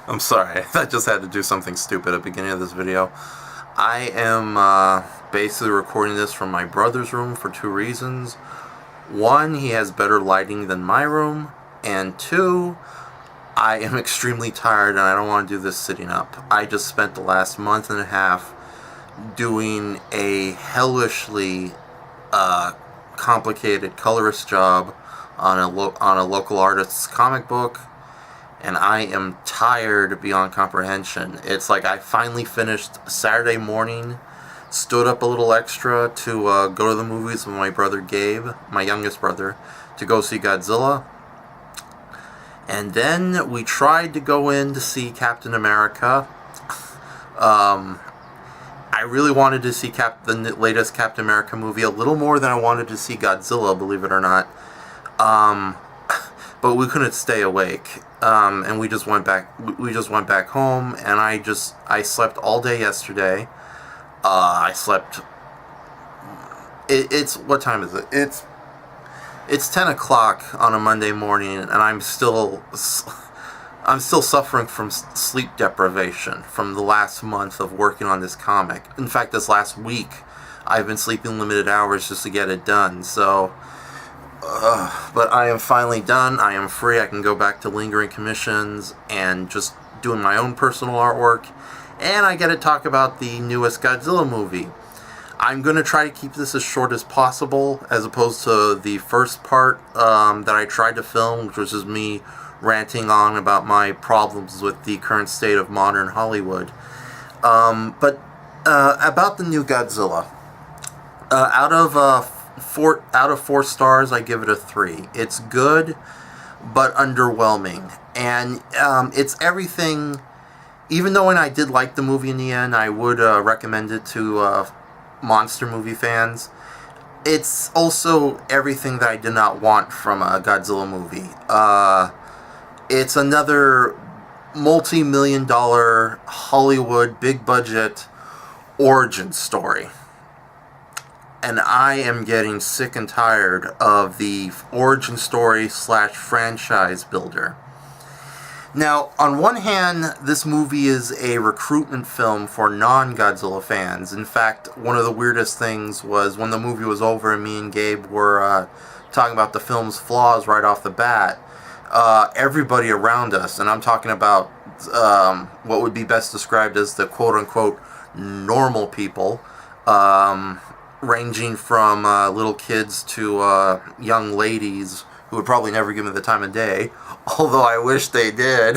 I'm sorry, I just had to do something stupid at the beginning of this video. I am basically recording this from my brother's room for two reasons. One, he has better lighting than my room, and two, I am extremely tired and I don't want to do this sitting up. I just spent the last month and a half doing a hellishly complicated colorist job on a local artist's comic book, and I am tired beyond comprehension. It's like I finally finished Saturday morning, stood up a little extra to go to the movies with my brother Gabe, my youngest brother, to go see Godzilla. And then we tried to go in to see Captain America. I really wanted to see the latest Captain America movie a little more than I wanted to see Godzilla, believe it or not. But we couldn't stay awake, and we just went back home, and I slept all day yesterday. I slept. It's what time is it? It's 10 o'clock on a Monday morning, and I'm still suffering from sleep deprivation from the last month of working on this comic. In fact, this last week, I've been sleeping limited hours just to get it done. So, but I am finally done. I am free. I can go back to lingering commissions and just doing my own personal artwork. And I get to talk about the newest Godzilla movie. I'm going to try to keep this as short as possible, as opposed to the first part that I tried to film, which was just me ranting on about my problems with the current state of modern Hollywood. But about the new Godzilla, out of 4 stars, I give it a 3. It's good, but underwhelming, and it's everything. Even though when I did like the movie in the end, I would recommend it to monster movie fans. It's also everything that I did not want from a Godzilla movie. It's another multi-million-dollar Hollywood big-budget origin story. And I am getting sick and tired of the origin story / franchise builder. Now, on one hand, this movie is a recruitment film for non-Godzilla fans. In fact, one of the weirdest things was when the movie was over and me and Gabe were talking about the film's flaws right off the bat, everybody around us, and I'm talking about what would be best described as the quote-unquote normal people, ranging from little kids to young ladies who would probably never give me the time of day, although I wish they did.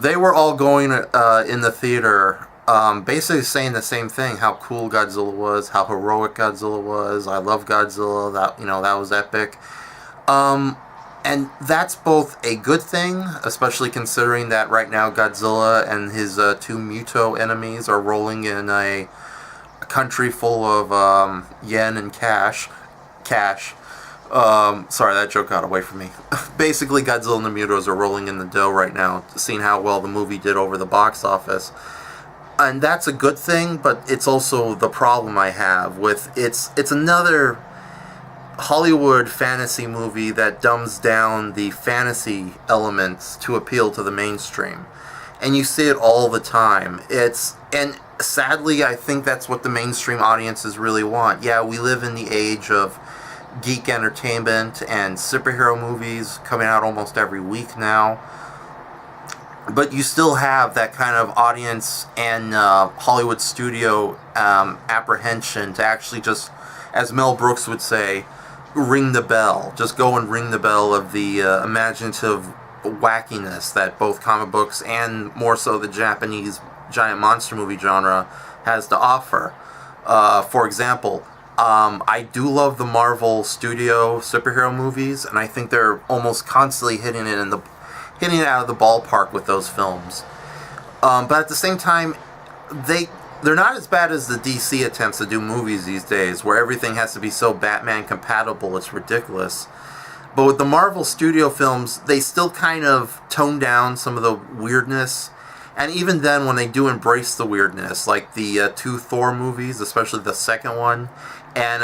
They were all going in the theater, basically saying the same thing: how cool Godzilla was, how heroic Godzilla was. I love Godzilla. That was epic. And that's both a good thing, especially considering that right now Godzilla and his 2 Muto enemies are rolling in a country full of yen and cash. Sorry, that joke got away from me. Basically, Godzilla and the Mutos are rolling in the dough right now, seeing how well the movie did over the box office. And that's a good thing, but it's also the problem I have with it's another Hollywood fantasy movie that dumbs down the fantasy elements to appeal to the mainstream. And you see it all the time. And sadly, I think that's what the mainstream audiences really want. Yeah, we live in the age of geek entertainment and superhero movies coming out almost every week now. But you still have that kind of audience and Hollywood studio apprehension to actually just, as Mel Brooks would say, ring the bell. Just go and ring the bell of the imaginative wackiness that both comic books and more so the Japanese giant monster movie genre has to offer. For example, I do love the Marvel Studio superhero movies, and I think they're almost constantly hitting it out of the ballpark with those films. But at the same time, they're not as bad as the DC attempts to do movies these days, where everything has to be so Batman compatible, it's ridiculous. But with the Marvel Studio films, they still kind of tone down some of the weirdness. And even then, when they do embrace the weirdness, like the 2 Thor movies, especially the second one, and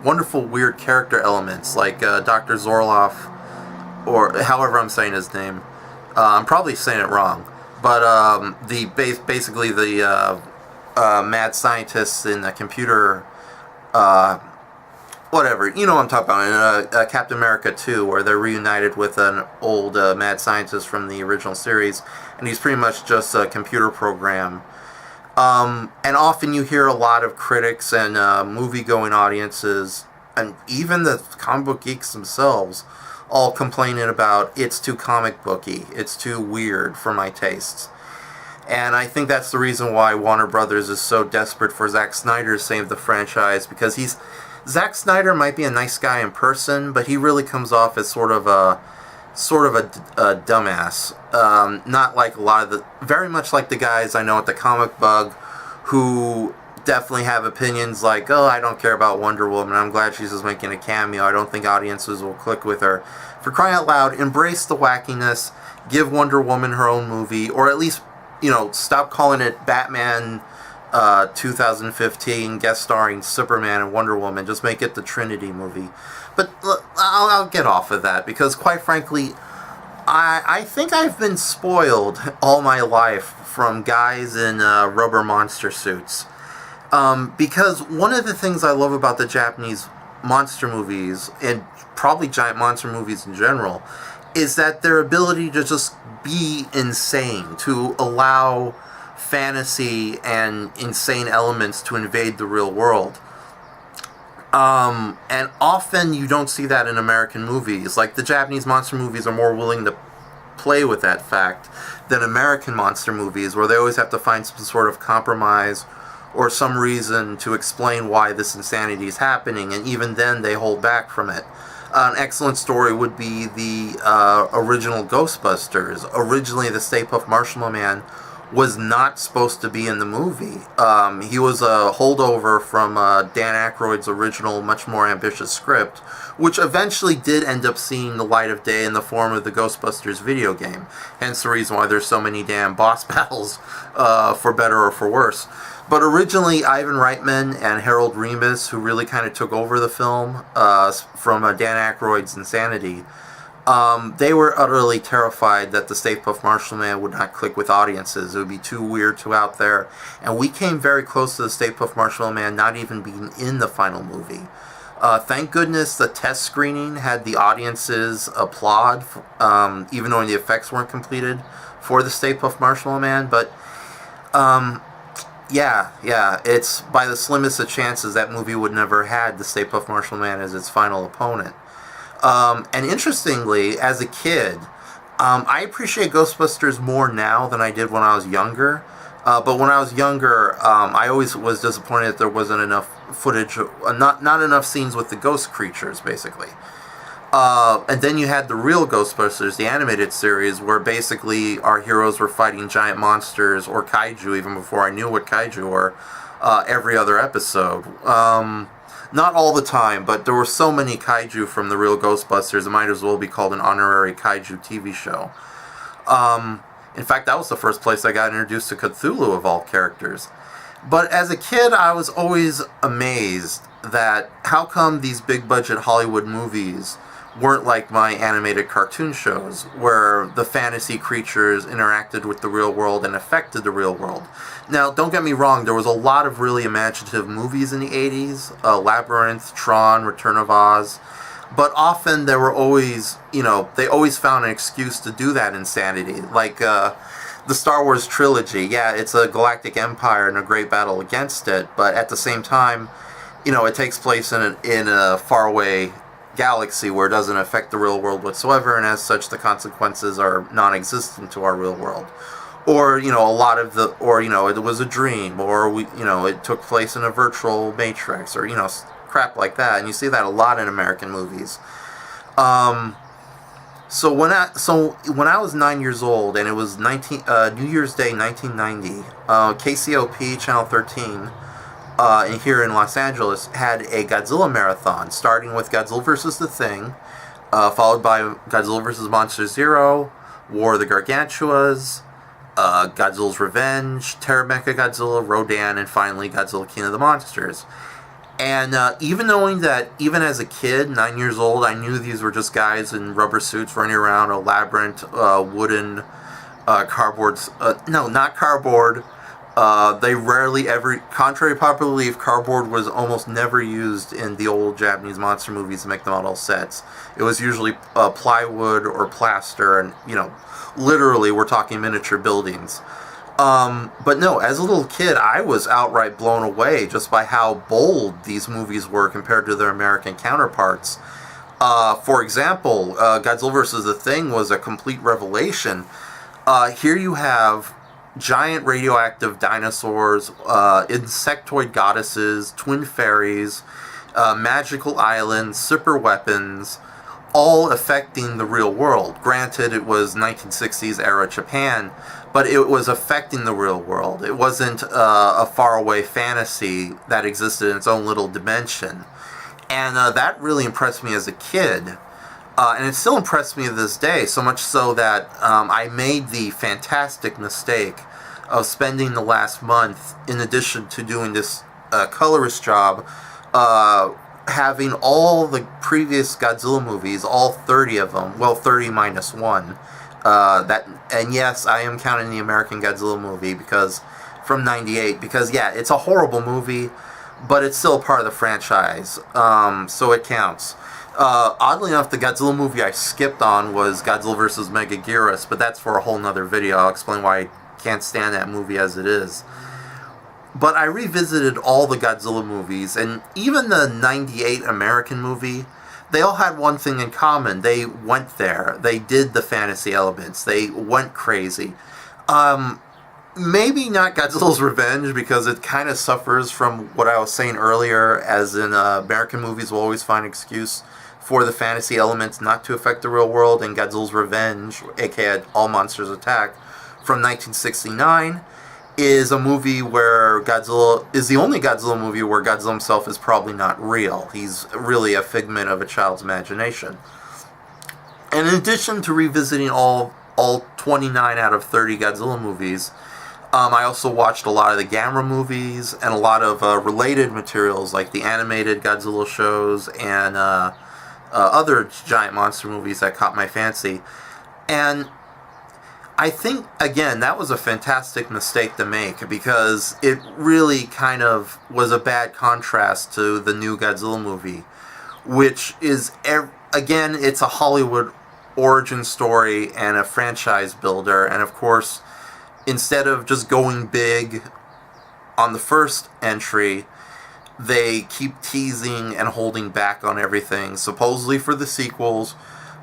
wonderful weird character elements like Dr. Zorloff or however I'm saying his name. I'm probably saying it wrong, but basically the mad scientists in the computer, whatever, you know what I'm talking about, in Captain America 2, where they're reunited with an old mad scientist from the original series, and he's pretty much just a computer program. And often you hear a lot of critics and movie-going audiences, and even the comic book geeks themselves, all complaining about it's too comic booky, it's too weird for my tastes. And I think that's the reason why Warner Brothers is so desperate for Zack Snyder to save the franchise, because Zack Snyder might be a nice guy in person, but he really comes off as sort of a dumbass. Not like a lot of very much like the guys I know at the Comic Bug, who definitely have opinions like, oh, I don't care about Wonder Woman, I'm glad she's just making a cameo, I don't think audiences will click with her. For crying out loud, embrace the wackiness, give Wonder Woman her own movie, or at least, stop calling it Batman 2015 guest starring Superman and Wonder Woman, just make it the Trinity movie. But I'll get off of that, because quite frankly, I think I've been spoiled all my life from guys in rubber monster suits. Because one of the things I love about the Japanese monster movies, and probably giant monster movies in general, is that their ability to just be insane, to allow fantasy and insane elements to invade the real world. And often you don't see that in American movies. Like, the Japanese monster movies are more willing to play with that fact than American monster movies, where they always have to find some sort of compromise or some reason to explain why this insanity is happening, and even then they hold back from it. An excellent story would be the original Ghostbusters. Originally, the Stay Puft Marshmallow Man was not supposed to be in the movie. He was a holdover from Dan Aykroyd's original, much more ambitious script, which eventually did end up seeing the light of day in the form of the Ghostbusters video game. Hence the reason why there's so many damn boss battles, for better or for worse. But originally, Ivan Reitman and Harold Ramis, who really kind of took over the film from Dan Aykroyd's insanity, they were utterly terrified that the Stay Puft Marshmallow Man would not click with audiences. It would be too weird, too out there. And we came very close to the Stay Puft Marshmallow Man not even being in the final movie. Thank goodness the test screening had the audiences applaud, even though the effects weren't completed for the Stay Puft Marshmallow Man. But yeah, it's by the slimmest of chances that movie would never had the Stay Puft Marshmallow Man as its final opponent. And interestingly, as a kid, I appreciate Ghostbusters more now than I did when I was younger. But when I was younger, I always was disappointed that there wasn't enough footage, not enough scenes with the ghost creatures, basically. And then you had the real Ghostbusters, the animated series, where basically our heroes were fighting giant monsters, or kaiju, even before I knew what kaiju were, every other episode. Not all the time, but there were so many kaiju from the real Ghostbusters, it might as well be called an honorary kaiju TV show. In fact, that was the first place I got introduced to Cthulhu, of all characters. But as a kid, I was always amazed that how come these big-budget Hollywood movies weren't like my animated cartoon shows, where the fantasy creatures interacted with the real world and affected the real world. Now, don't get me wrong, there was a lot of really imaginative movies in the 80s, Labyrinth, Tron, Return of Oz, but often there were always, they always found an excuse to do that insanity, like the Star Wars trilogy. Yeah, it's a galactic empire and a great battle against it, but at the same time, it takes place in a faraway galaxy where it doesn't affect the real world whatsoever, and as such the consequences are non-existent to our real world. Or it was a dream, or it took place in a virtual matrix, or crap like that. And you see that a lot in American movies. So when I was 9 years old, and it was New Year's Day 1990, KCOP Channel 13 here in Los Angeles had a Godzilla marathon, starting with Godzilla vs. The Thing, followed by Godzilla vs. Monster Zero, War of the Gargantuas, Godzilla's Revenge, Terra Mecha Godzilla, Rodan, and finally Godzilla King of the Monsters. And even knowing that, even as a kid, 9 years old, I knew these were just guys in rubber suits running around a labyrinth, wooden, cardboard. No, not cardboard. They rarely ever, contrary to popular belief, cardboard was almost never used in the old Japanese monster movies to make the model sets. It was usually plywood or plaster, and, literally we're talking miniature buildings. But no, as a little kid, I was outright blown away just by how bold these movies were compared to their American counterparts. For example, Godzilla vs. The Thing was a complete revelation. Here you have giant radioactive dinosaurs, insectoid goddesses, twin fairies, magical islands, super weapons, all affecting the real world. Granted, it was 1960s era Japan, but it was affecting the real world. It wasn't a faraway fantasy that existed in its own little dimension. And that really impressed me as a kid. And it still impressed me to this day, so much so that I made the fantastic mistake of spending the last month, in addition to doing this colorist job, having all the previous Godzilla movies, all 30 of them, well, 30 minus 1, and yes, I am counting the American Godzilla movie because from '98, because yeah, it's a horrible movie, but it's still part of the franchise, so it counts. Oddly enough, the Godzilla movie I skipped on was Godzilla vs. Megaguirus, but that's for a whole nother video. I'll explain why I can't stand that movie as it is. But I revisited all the Godzilla movies, and even the '98 American movie, they all had one thing in common. They went there. They did the fantasy elements. They went crazy. Maybe not Godzilla's Revenge, because it kind of suffers from what I was saying earlier, as in American movies will always find excuse for the fantasy elements not to affect the real world, and Godzilla's Revenge, aka All Monsters Attack, from 1969, is a movie where Godzilla is the only Godzilla movie where Godzilla himself is probably not real. He's really a figment of a child's imagination. And in addition to revisiting all 29 out of 30 Godzilla movies, I also watched a lot of the Gamera movies and a lot of related materials like the animated Godzilla shows and other giant monster movies that caught my fancy. And I think, again, that was a fantastic mistake to make, because it really kind of was a bad contrast to the new Godzilla movie, which is, again, it's a Hollywood origin story and a franchise builder. And of course, instead of just going big on the first entry, they keep teasing and holding back on everything, supposedly for the sequels,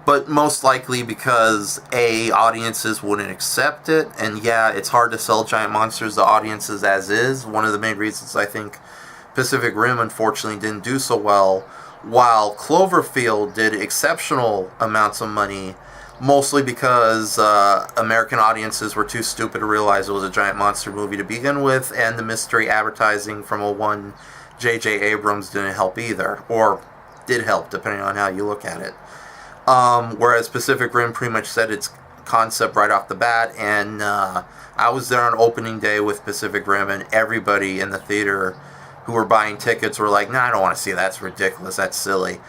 but most likely because, A, audiences wouldn't accept it, and yeah, it's hard to sell giant monsters to audiences as is. One of the main reasons I think Pacific Rim, unfortunately, didn't do so well, while Cloverfield did exceptional amounts of money, mostly because American audiences were too stupid to realize it was a giant monster movie to begin with, and the mystery advertising from a one J.J. Abrams didn't help either, or did help, depending on how you look at it. Whereas Pacific Rim pretty much said its concept right off the bat, and I was there on opening day with Pacific Rim, and everybody in the theater who were buying tickets were like, "Nah, I don't want to see that. That's ridiculous. That's silly."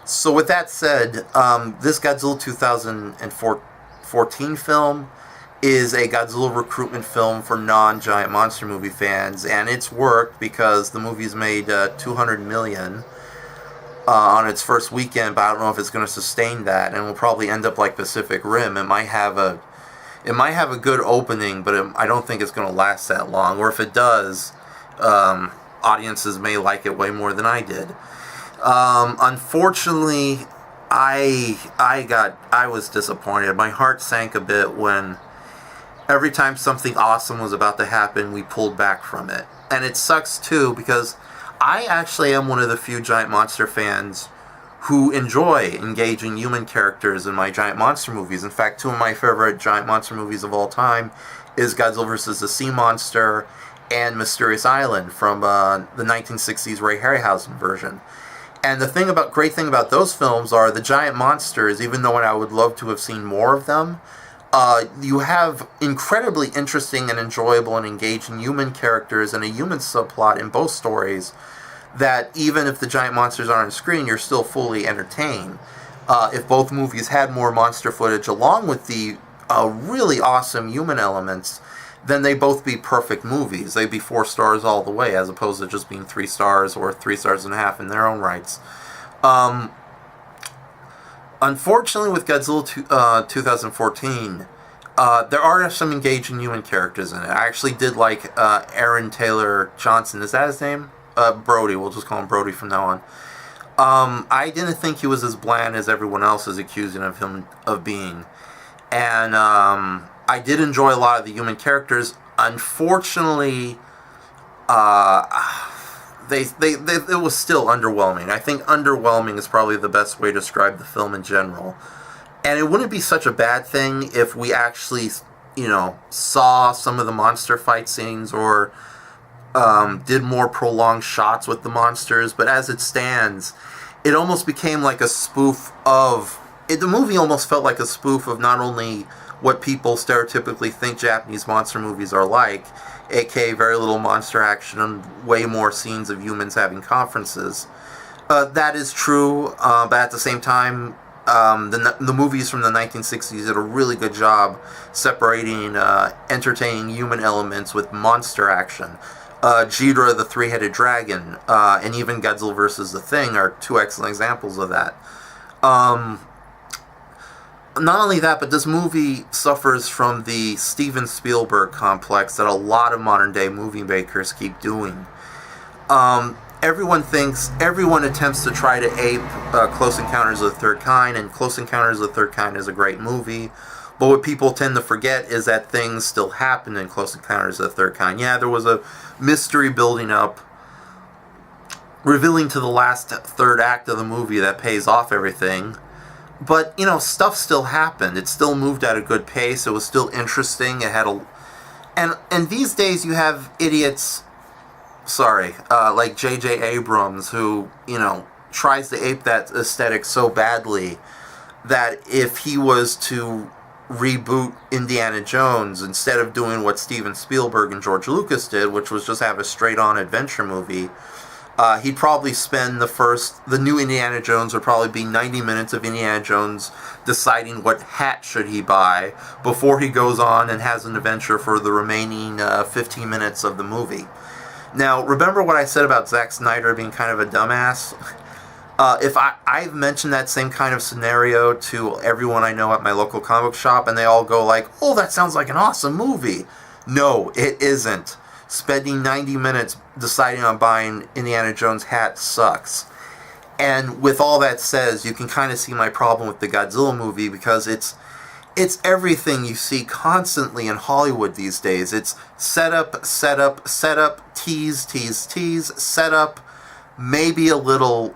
So with that said, this Godzilla 2014 film is a Godzilla recruitment film for non-giant monster movie fans, and it's worked because the movie's made $200 million on its first weekend, but I don't know if it's going to sustain that, and will probably end up like Pacific Rim. It might have a good opening, but I don't think it's going to last that long. Or if it does, audiences may like it way more than I did. Unfortunately, I was disappointed. My heart sank a bit when every time something awesome was about to happen, we pulled back from it. And it sucks too, because I actually am one of the few giant monster fans who enjoy engaging human characters in my giant monster movies. In fact, two of my favorite giant monster movies of all time is Godzilla vs. the Sea Monster and Mysterious Island from the 1960s Ray Harryhausen version. And the great thing about those films are the giant monsters, even though I would love to have seen more of them, you have incredibly interesting and enjoyable and engaging human characters and a human subplot in both stories that even if the giant monsters aren't on screen, you're still fully entertained. If both movies had more monster footage along with the really awesome human elements, then they both be perfect movies. They'd be 4 stars all the way, as opposed to just being 3 stars or 3 stars and a half in their own rights. Unfortunately, with Godzilla 2014, there are some engaging human characters in it. I actually did like Aaron Taylor Johnson. Is that his name? Brody. We'll just call him Brody from now on. I didn't think he was as bland as everyone else is accusing of him of being. And I did enjoy a lot of the human characters. Unfortunately, it was still underwhelming. I think underwhelming is probably the best way to describe the film in general. And it wouldn't be such a bad thing if we actually, saw some of the monster fight scenes or did more prolonged shots with the monsters. But as it stands, it almost became like a spoof of... the movie almost felt like a spoof of not only what people stereotypically think Japanese monster movies are like, aka very little monster action and way more scenes of humans having conferences. That is true, but at the same time, the movies from the 1960s did a really good job separating entertaining human elements with monster action. Ghidorah, the three-headed dragon, and even Godzilla vs. the Thing are 2 excellent examples of that. Not only that, but this movie suffers from the Steven Spielberg complex that a lot of modern-day movie makers keep doing. Everyone attempts to try to ape Close Encounters of the Third Kind, and Close Encounters of the Third Kind is a great movie. But what people tend to forget is that things still happen in Close Encounters of the Third Kind. Yeah, there was a mystery building up, revealing to the last third act of the movie that pays off everything. But, stuff still happened. It still moved at a good pace. It was still interesting. It had and these days you have idiots, like J.J. Abrams, who, tries to ape that aesthetic so badly that if he was to reboot Indiana Jones, instead of doing what Steven Spielberg and George Lucas did, which was just have a straight-on adventure movie, he'd probably spend the new Indiana Jones would probably be 90 minutes of Indiana Jones deciding what hat should he buy before he goes on and has an adventure for the remaining 15 minutes of the movie. Now, remember what I said about Zack Snyder being kind of a dumbass? If I've mentioned that same kind of scenario to everyone I know at my local comic book shop, and they all go like, "Oh, that sounds like an awesome movie." No, it isn't. Spending 90 minutes deciding on buying Indiana Jones' hat sucks. And with all that said, you can kind of see my problem with the Godzilla movie, because it's everything you see constantly in Hollywood these days. It's setup, setup, setup, tease, tease, tease, setup, maybe a little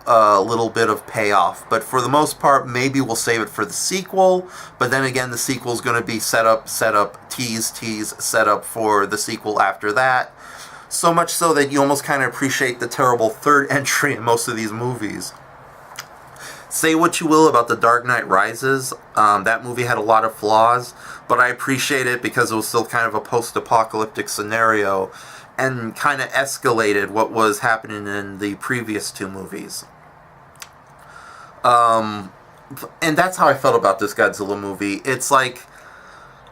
bit of payoff. But for the most part, maybe we'll save it for the sequel. But then again, the sequel's going to be setup, setup, tease, tease, setup for the sequel after that. So much so that you almost kind of appreciate the terrible third entry in most of these movies. Say what you will about The Dark Knight Rises, that movie had a lot of flaws, but I appreciate it because it was still kind of a post-apocalyptic scenario and kind of escalated what was happening in the previous 2 movies. And that's how I felt about this Godzilla movie. It's like,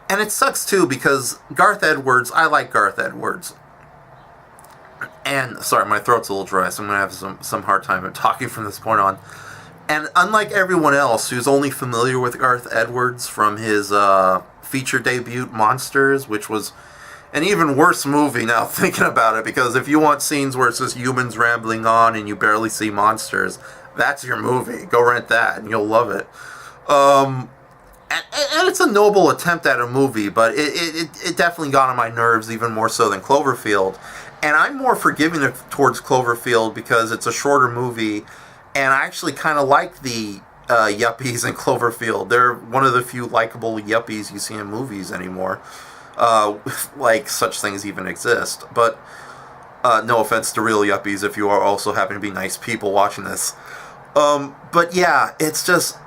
and it sucks too, because I like Garth Edwards. And, sorry, my throat's a little dry, so I'm going to have some hard time talking from this point on. And unlike everyone else who's only familiar with Garth Edwards from his feature debut, Monsters, which was an even worse movie now thinking about it, because if you want scenes where it's just humans rambling on and you barely see monsters, that's your movie. Go rent that and you'll love it. And it's a noble attempt at a movie, but it definitely got on my nerves even more so than Cloverfield. And I'm more forgiving towards Cloverfield because it's a shorter movie, and I actually kind of like the yuppies in Cloverfield. They're one of the few likable yuppies you see in movies anymore. Like such things even exist. But no offense to real yuppies if you are also happen to be nice people watching this. But yeah, it's just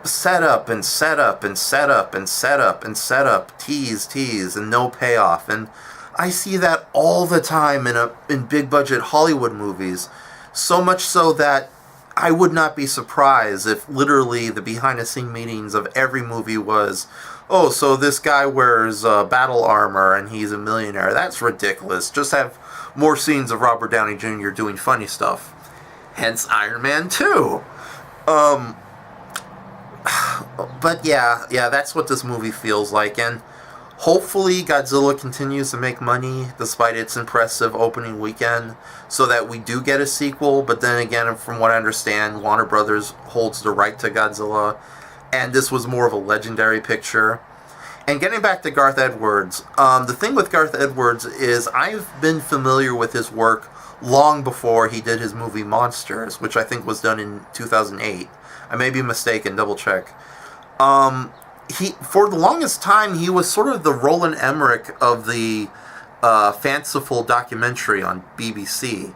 setup and setup and setup and setup and setup, tease, and no payoff. And I see that all the time in big budget Hollywood movies. So much so that I would not be surprised if literally the behind-the-scene meetings of every movie was, oh, so this guy wears battle armor and he's a millionaire. That's ridiculous. Just have more scenes of Robert Downey Jr. doing funny stuff. Hence Iron Man 2. But yeah, that's what this movie feels like. And hopefully Godzilla continues to make money despite its impressive opening weekend so that we do get a sequel. But then again, from what I understand, Warner Brothers holds the right to Godzilla, and this was more of a legendary picture. And getting back to Garth Edwards, the thing with Garth Edwards is I've been familiar with his work long before he did his movie Monsters, which I think was done in 2008. I may be mistaken, double check. For the longest time, he was sort of the Roland Emmerich of the fanciful documentary on BBC.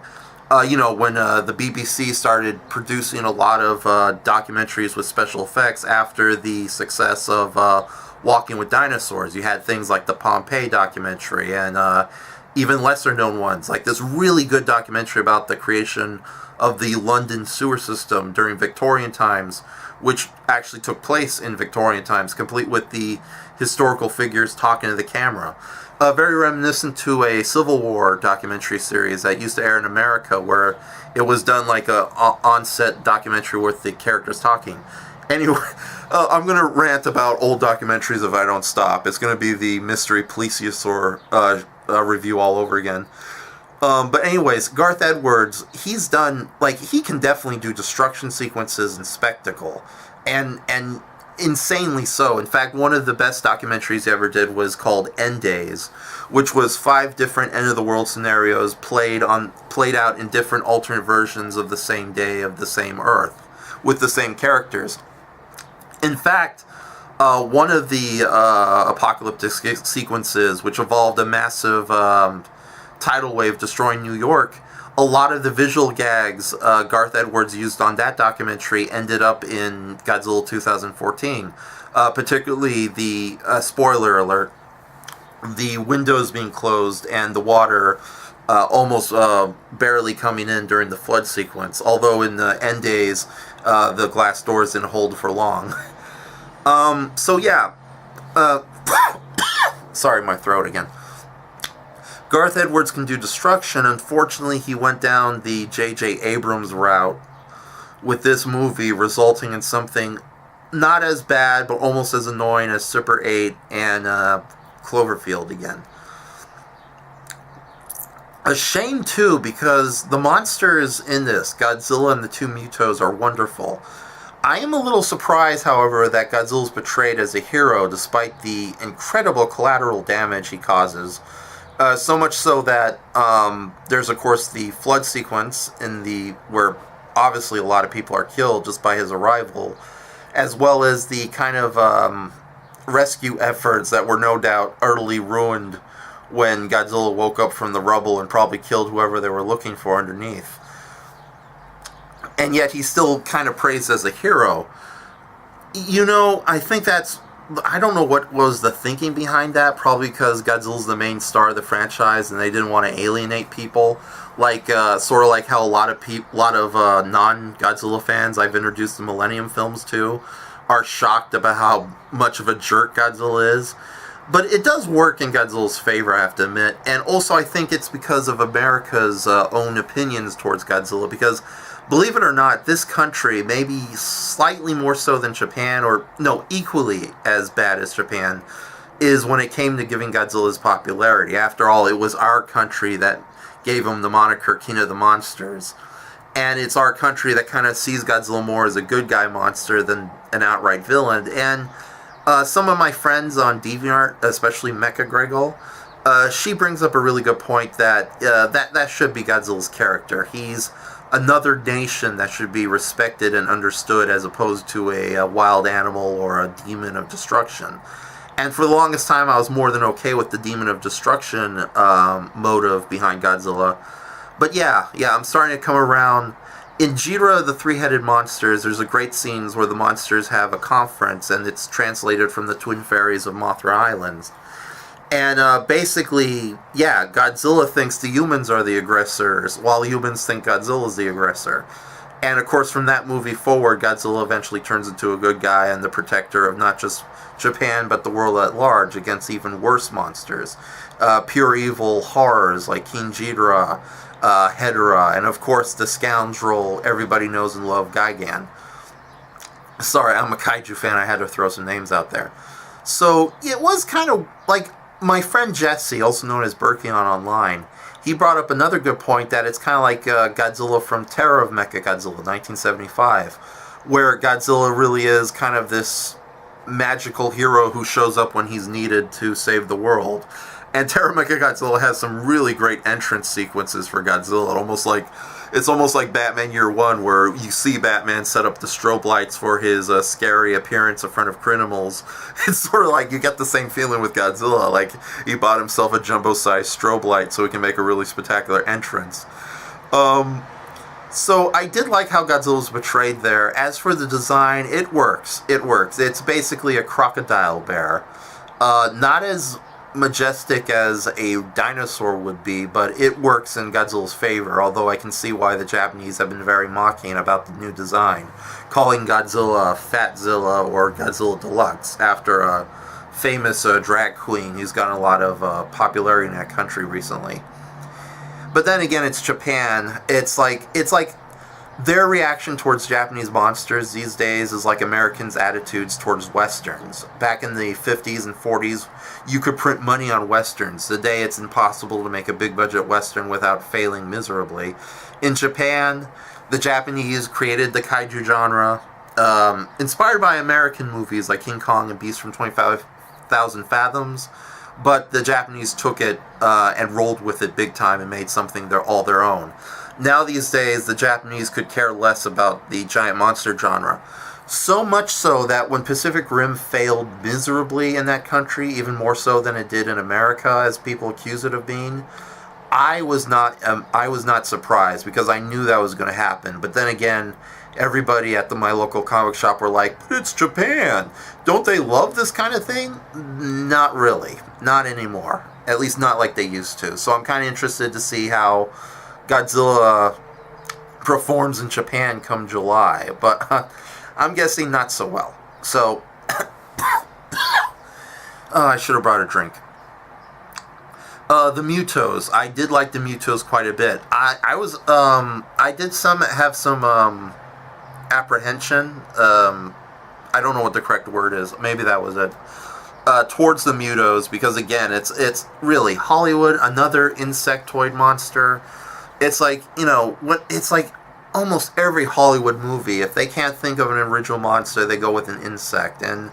When the BBC started producing a lot of documentaries with special effects after the success of Walking with Dinosaurs. You had things like the Pompeii documentary and even lesser known ones, like this really good documentary about the creation of the London sewer system during Victorian times, which actually took place in Victorian times, complete with the historical figures talking to the camera. Very reminiscent to a Civil War documentary series that used to air in America, where it was done like a on-set documentary with the characters talking. Anyway, I'm going to rant about old documentaries if I don't stop. It's going to be the Mystery Plesiosaur review all over again. But anyways, Garth Edwards, he's done, he can definitely do destruction sequences and spectacle. And insanely so. In fact, one of the best documentaries he ever did was called End Days, which was 5 different end-of-the-world scenarios played out in different alternate versions of the same day of the same Earth, with the same characters. In fact, one of the apocalyptic sequences, which involved a massive tidal wave destroying New York, a lot of the visual gags Garth Edwards used on that documentary ended up in Godzilla 2014. Particularly the, spoiler alert, the windows being closed and the water almost barely coming in during the flood sequence. Although in the End Days, the glass doors didn't hold for long. Sorry, my throat again. Garth Edwards can do destruction. Unfortunately, he went down the J.J. Abrams route with this movie, resulting in something not as bad, but almost as annoying as Super 8 and Cloverfield again. A shame, too, because the monsters in this, Godzilla and the 2 Mutos, are wonderful. I am a little surprised, however, that Godzilla is portrayed as a hero despite the incredible collateral damage he causes. So much so that there's, of course, the flood sequence where obviously a lot of people are killed just by his arrival, as well as the kind of rescue efforts that were no doubt utterly ruined when Godzilla woke up from the rubble and probably killed whoever they were looking for underneath. And yet he's still kind of praised as a hero. I think I don't know what was the thinking behind that. Probably because Godzilla's the main star of the franchise, and they didn't want to alienate people. Sort of like how a lot of non-Godzilla fans I've introduced the Millennium films to are shocked about how much of a jerk Godzilla is. But it does work in Godzilla's favor, I have to admit. And also, I think it's because of America's own opinions towards Godzilla. Because, believe it or not, this country, maybe slightly more so than Japan, or no, equally as bad as Japan, is when it came to giving Godzilla his popularity. After all, it was our country that gave him the moniker King of the Monsters. And it's our country that kind of sees Godzilla more as a good guy monster than an outright villain. And some of my friends on DeviantArt, especially Mecha Gregol, she brings up a really good point that that should be Godzilla's character. He's another nation that should be respected and understood as opposed to a wild animal or a demon of destruction. And for the longest time, I was more than okay with the demon of destruction motive behind Godzilla. But yeah, I'm starting to come around. In Jira, the Three-Headed Monsters, there's a great scenes where the monsters have a conference, and it's translated from the Twin Fairies of Mothra Islands. And basically, yeah, Godzilla thinks the humans are the aggressors, while humans think Godzilla's the aggressor. And of course, from that movie forward, Godzilla eventually turns into a good guy and the protector of not just Japan, but the world at large against even worse monsters. Pure evil horrors like King Ghidorah, Hedorah, and of course the scoundrel everybody knows and loves, Gigan. Sorry, I'm a kaiju fan, I had to throw some names out there. So, it was kind of like my friend Jesse, also known as Berkeon Online, he brought up another good point that it's kind of like Godzilla from Terror of Mechagodzilla, 1975, where Godzilla really is kind of this magical hero who shows up when he's needed to save the world. And Terror of Mechagodzilla has some really great entrance sequences for Godzilla. It's almost like Batman Year One, where you see Batman set up the strobe lights for his scary appearance in front of criminals. It's sort of like you get the same feeling with Godzilla. Like he bought himself a jumbo-sized strobe light so he can make a really spectacular entrance. So I did like how Godzilla was portrayed there. As for the design, it works. It works. It's basically a crocodile bear. Not as majestic as a dinosaur would be, but it works in Godzilla's favor, although I can see why the Japanese have been very mocking about the new design, calling Godzilla Fatzilla or Godzilla Deluxe, after a famous drag queen who's gotten a lot of popularity in that country recently. But then again, it's Japan. It's like their reaction towards Japanese monsters these days is like Americans' attitudes towards Westerns. Back in the 50s and 40s, you could print money on Westerns. Today, it's impossible to make a big-budget Western without failing miserably. In Japan, the Japanese created the kaiju genre, inspired by American movies like King Kong and Beast from 25,000 Fathoms, but the Japanese took it and rolled with it big time and made something all their own. Now these days, the Japanese could care less about the giant monster genre. So much so that when Pacific Rim failed miserably in that country, even more so than it did in America, as people accuse it of being, I was not surprised, because I knew that was going to happen. But then again, everybody at my local comic shop were like, "But it's Japan. Don't they love this kind of thing?" Not really. Not anymore. At least not like they used to. So I'm kind of interested to see how Godzilla performs in Japan come July, but I'm guessing not so well. So, I should have brought a drink. The Mutos. I did like the Mutos quite a bit. I did have some apprehension. I don't know what the correct word is. Maybe that was it. Towards the Mutos, because again, it's really Hollywood, another insectoid monster. It's like, it's like almost every Hollywood movie, if they can't think of an original monster, they go with an insect. And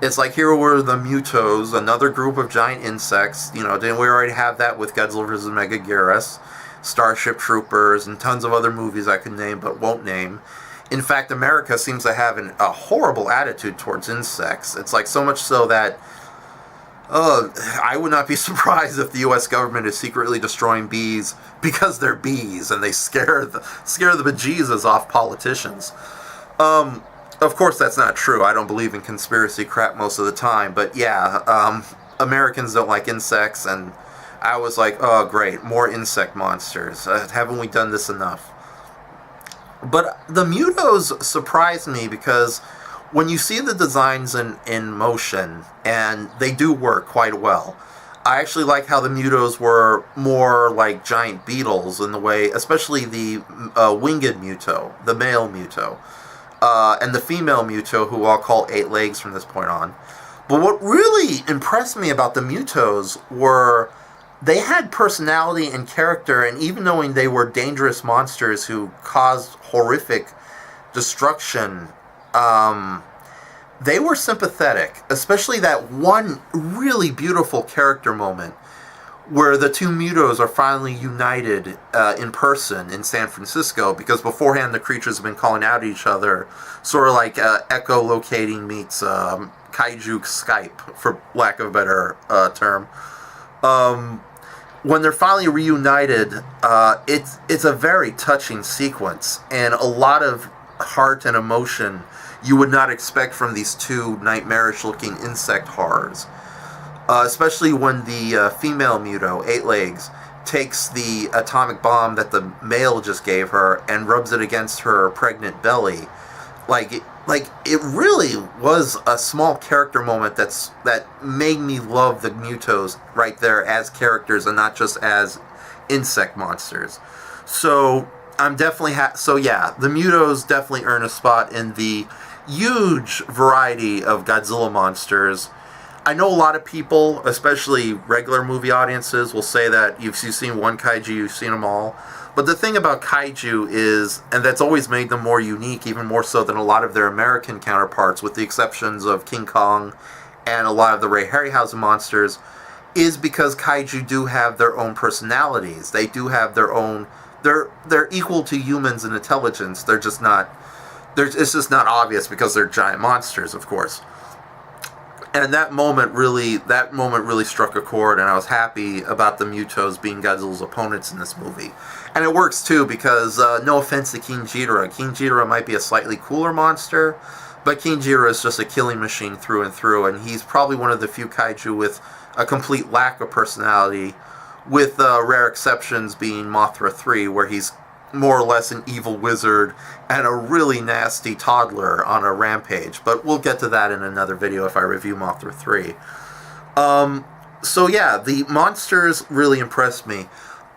it's like, here were the Mutos, another group of giant insects. Didn't we already have that with Godzilla vs. Megaguirus, Starship Troopers, and tons of other movies I could name but won't name. In fact, America seems to have a horrible attitude towards insects. It's like so much so that I would not be surprised if the U.S. government is secretly destroying bees because they're bees and they scare the bejesus off politicians. Of course, that's not true. I don't believe in conspiracy crap most of the time. But yeah, Americans don't like insects, and I was like, oh, great, more insect monsters. Haven't we done this enough? But the Mutos surprised me because when you see the designs in motion, and they do work quite well, I actually like how the Mutos were more like giant beetles in the way, especially the winged Muto, the male Muto, and the female Muto, who I'll call 8 legs from this point on. But what really impressed me about the Mutos were they had personality and character, and even knowing they were dangerous monsters who caused horrific destruction, they were sympathetic, especially that one really beautiful character moment where the two Mutos are finally united in person in San Francisco, because beforehand the creatures have been calling out at each other, sort of like echolocating meets kaiju Skype, for lack of a better term. When they're finally reunited, it's a very touching sequence, and a lot of heart and emotion you would not expect from these two nightmarish-looking insect horrors. especially when the female Muto, Eight Legs, takes the atomic bomb that the male just gave her and rubs it against her pregnant belly. It really was a small character moment that made me love the Mutos right there as characters and not just as insect monsters. So I'm definitely the Mutos definitely earn a spot in the huge variety of Godzilla monsters. I know a lot of people, especially regular movie audiences, will say that you've seen one kaiju, you've seen them all. But the thing about kaiju is, and that's always made them more unique, even more so than a lot of their American counterparts, with the exceptions of King Kong and a lot of the Ray Harryhausen monsters, is because kaiju do have their own personalities. They do have their own... They're equal to humans in intelligence. They're just not... It's just not obvious because they're giant monsters, of course. And that moment really struck a chord, and I was happy about the Mutos being Godzilla's opponents in this movie. And it works too, because no offense to King Ghidorah. King Ghidorah might be a slightly cooler monster, but King Ghidorah is just a killing machine through and through, and he's probably one of the few kaiju with a complete lack of personality, with rare exceptions being Mothra 3, where he's more or less an evil wizard and a really nasty toddler on a rampage. But we'll get to that in another video if I review Mothra 3. So yeah, the monsters really impressed me.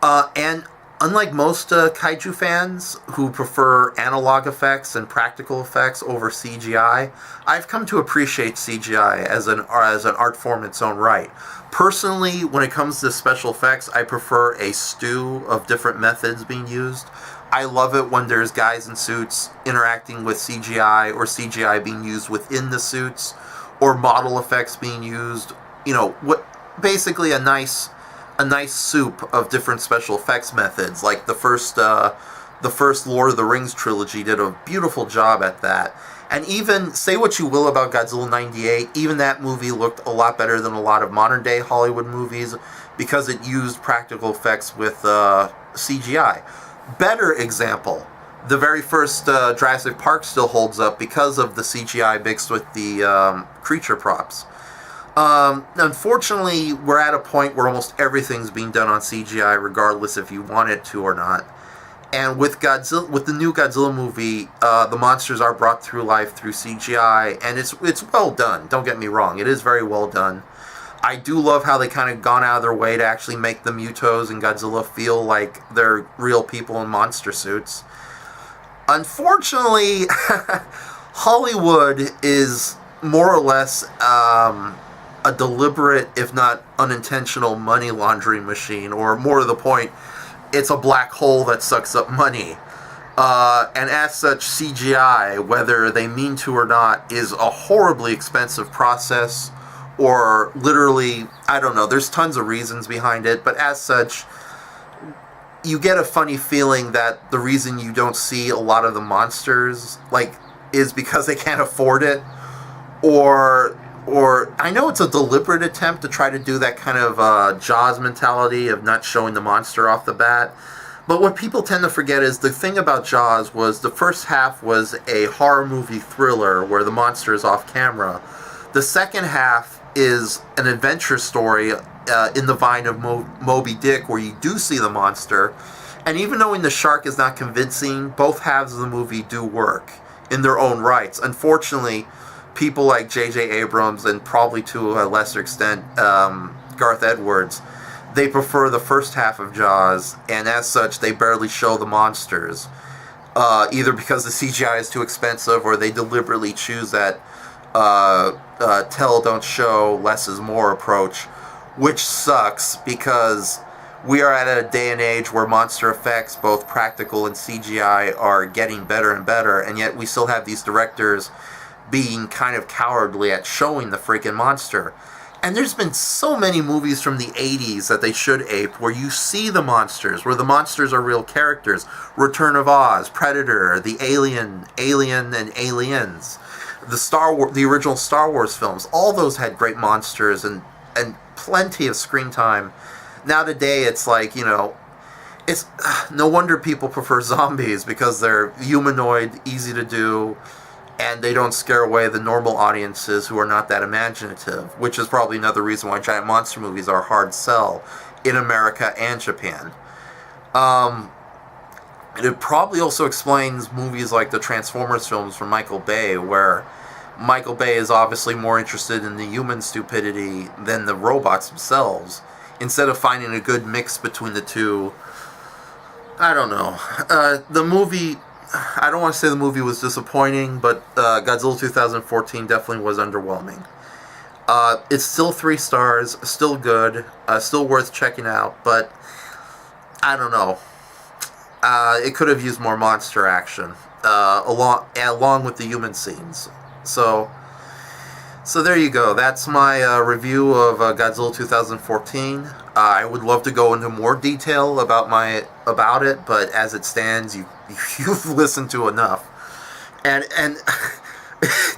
And unlike most kaiju fans who prefer analog effects and practical effects over CGI, I've come to appreciate CGI as an art form in its own right. Personally, when it comes to special effects, I prefer a stew of different methods being used. I love it when there's guys in suits interacting with CGI, or CGI being used within the suits, or model effects being used. You know, basically a nice soup of different special effects methods. Like the first Lord of the Rings trilogy did a beautiful job at that. And even, say what you will about Godzilla 98, even that movie looked a lot better than a lot of modern-day Hollywood movies because it used practical effects with CGI. Better example, the very first Jurassic Park still holds up because of the CGI mixed with the creature props. Unfortunately, we're at a point where almost everything's being done on CGI, regardless if you want it to or not. And with the new Godzilla movie, the monsters are brought through life through CGI, and it's well done. Don't get me wrong; it is very well done. I do love how they kind of gone out of their way to actually make the Mutos and Godzilla feel like they're real people in monster suits. Unfortunately, Hollywood is more or less a deliberate, if not unintentional, money laundering machine, or more to the point, it's a black hole that sucks up money. And as such, CGI, whether they mean to or not, is a horribly expensive process, or literally, I don't know, there's tons of reasons behind it, but as such, you get a funny feeling that the reason you don't see a lot of the monsters, is because they can't afford it, or I know it's a deliberate attempt to try to do that kind of Jaws mentality of not showing the monster off the bat. But what people tend to forget is the thing about Jaws was the first half was a horror movie thriller where the monster is off camera. The second half is an adventure story in the vein of Moby Dick, where you do see the monster. And even though the shark is not convincing, both halves of the movie do work in their own rights. Unfortunately, people like J.J. Abrams, and probably to a lesser extent Garth Edwards, they prefer the first half of Jaws, and as such, they barely show the monsters. Either because the CGI is too expensive, or they deliberately choose that tell, don't show, less is more approach, which sucks, because we are at a day and age where monster effects, both practical and CGI, are getting better and better, and yet we still have these directors being kind of cowardly at showing the freaking monster. And there's been so many movies from the 80s that they should ape, where you see the monsters, where the monsters are real characters. Return of Oz, Predator, the Alien and Aliens, the original Star Wars films. All those had great monsters and plenty of screen time. Now today, it's like, it's no wonder people prefer zombies, because they're humanoid, easy to do, and they don't scare away the normal audiences who are not that imaginative, which is probably another reason why giant monster movies are a hard sell in America and Japan. It probably also explains movies like the Transformers films from Michael Bay, where Michael Bay is obviously more interested in the human stupidity than the robots themselves. Instead of finding a good mix between the two, I don't know. The movie, I don't want to say the movie was disappointing, but Godzilla 2014 definitely was underwhelming. It's still 3 stars, still good, still worth checking out, but I don't know. It could have used more monster action, along with the human scenes. So there you go. That's my review of Godzilla 2014. I would love to go into more detail about it, but as it stands, you've listened to enough. And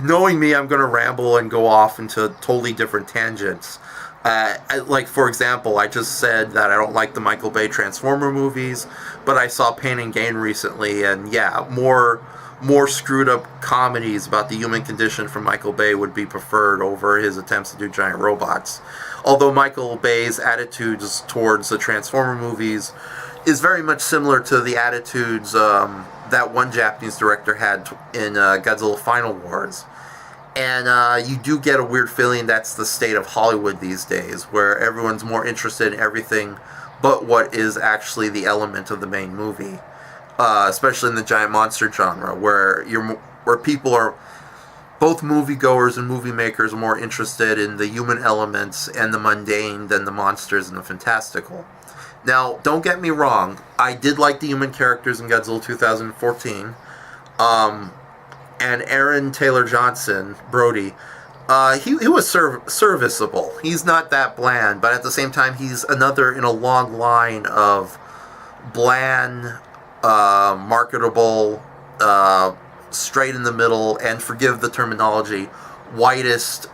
knowing me, I'm going to ramble and go off into totally different tangents. Like, for example, I just said that I don't like the Michael Bay Transformer movies, but I saw Pain and Gain recently, and yeah, more screwed up comedies about the human condition from Michael Bay would be preferred over his attempts to do giant robots. Although Michael Bay's attitudes towards the Transformer movies is very much similar to the attitudes that one Japanese director had in Godzilla Final Wars. And you do get a weird feeling that's the state of Hollywood these days, where everyone's more interested in everything but what is actually the element of the main movie. Especially in the giant monster genre, where people are, both moviegoers and movie makers, are more interested in the human elements and the mundane than the monsters and the fantastical. Now, don't get me wrong, I did like the human characters in Godzilla 2014. And Aaron Taylor Johnson, Brody, he was serviceable. He's not that bland, but at the same time, he's another in a long line of bland, marketable, straight in the middle, and forgive the terminology, whitest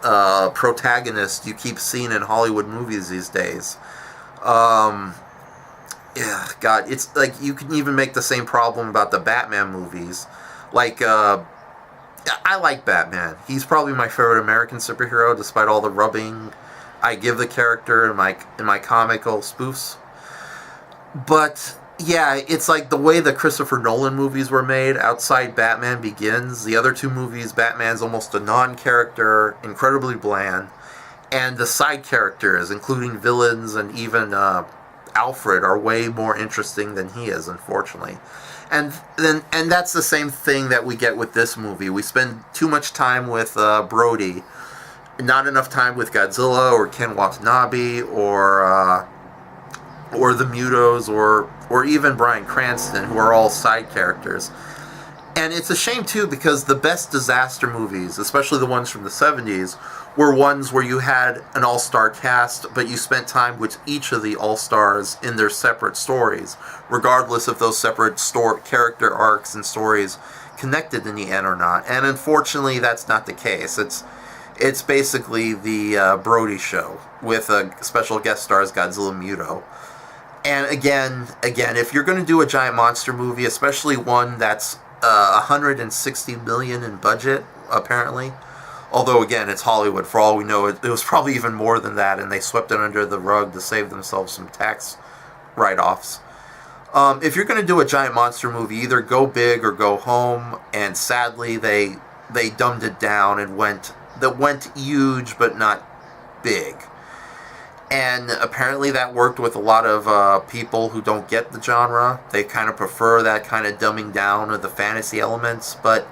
protagonist you keep seeing in Hollywood movies these days. Yeah, God, it's like you can even make the same problem about the Batman movies. Like, I like Batman. He's probably my favorite American superhero, despite all the rubbing I give the character in my comical spoofs. But yeah, it's like the way the Christopher Nolan movies were made outside Batman Begins. The other 2 movies, Batman's almost a non-character, incredibly bland, and the side characters, including villains and even Alfred, are way more interesting than he is, unfortunately. And that's the same thing that we get with this movie. We spend too much time with Brody, not enough time with Godzilla or Ken Watanabe or the Mutos or even Bryan Cranston, who are all side characters. And it's a shame, too, because the best disaster movies, especially the ones from the 70s, were ones where you had an all-star cast, but you spent time with each of the all-stars in their separate stories, regardless if those separate character arcs and stories connected in the end or not. And unfortunately, that's not the case. It's basically the Brody show with special guest stars Godzilla Muto. And again, if you're going to do a giant monster movie, especially one that's $160 million in budget, apparently. Although, again, it's Hollywood. For all we know, it was probably even more than that, and they swept it under the rug to save themselves some tax write-offs. If you're going to do a giant monster movie, either go big or go home, and sadly, they dumbed it down and went huge, but not big. And apparently that worked with a lot of people who don't get the genre. They kind of prefer that kind of dumbing down of the fantasy elements. But,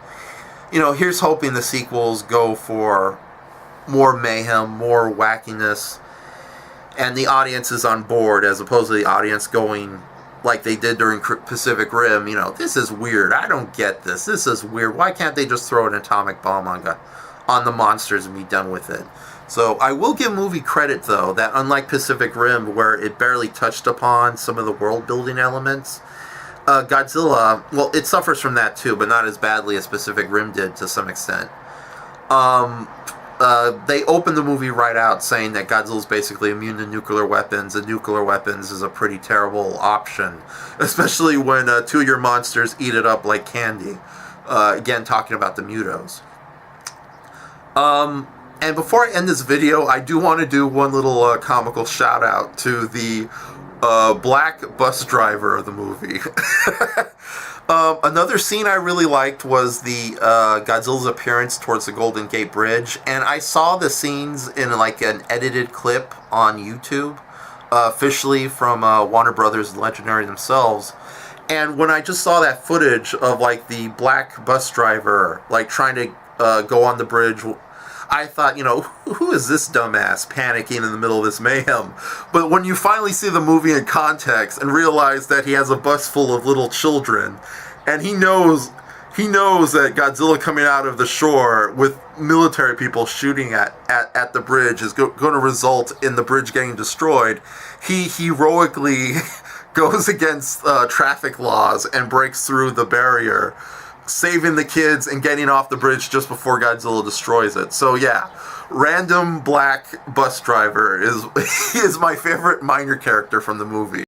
here's hoping the sequels go for more mayhem, more wackiness, and the audience is on board, as opposed to the audience going like they did during Pacific Rim. This is weird. I don't get this. This is weird. Why can't they just throw an atomic bomb on the monsters and be done with it? So I will give movie credit, though, that unlike Pacific Rim, where it barely touched upon some of the world-building elements, Godzilla, well, it suffers from that too, but not as badly as Pacific Rim did to some extent. They opened the movie right out saying that Godzilla's basically immune to nuclear weapons, and nuclear weapons is a pretty terrible option, especially when 2 of your monsters eat it up like candy. Again, talking about the Mutos. And before I end this video, I do want to do one little comical shout out to the black bus driver of the movie. Another scene I really liked was the Godzilla's appearance towards the Golden Gate Bridge, and I saw the scenes in like an edited clip on YouTube, officially from Warner Brothers Legendary themselves. And when I just saw that footage of like the black bus driver like trying to go on the bridge, I thought, you know, who is this dumbass panicking in the middle of this mayhem? But when you finally see the movie in context and realize that he has a bus full of little children, and he knows that Godzilla coming out of the shore with military people shooting at the bridge is going to result in the bridge getting destroyed, he heroically goes against traffic laws and breaks through the barrier, saving the kids and getting off the bridge just before Godzilla destroys it. So yeah, random black bus driver is my favorite minor character from the movie.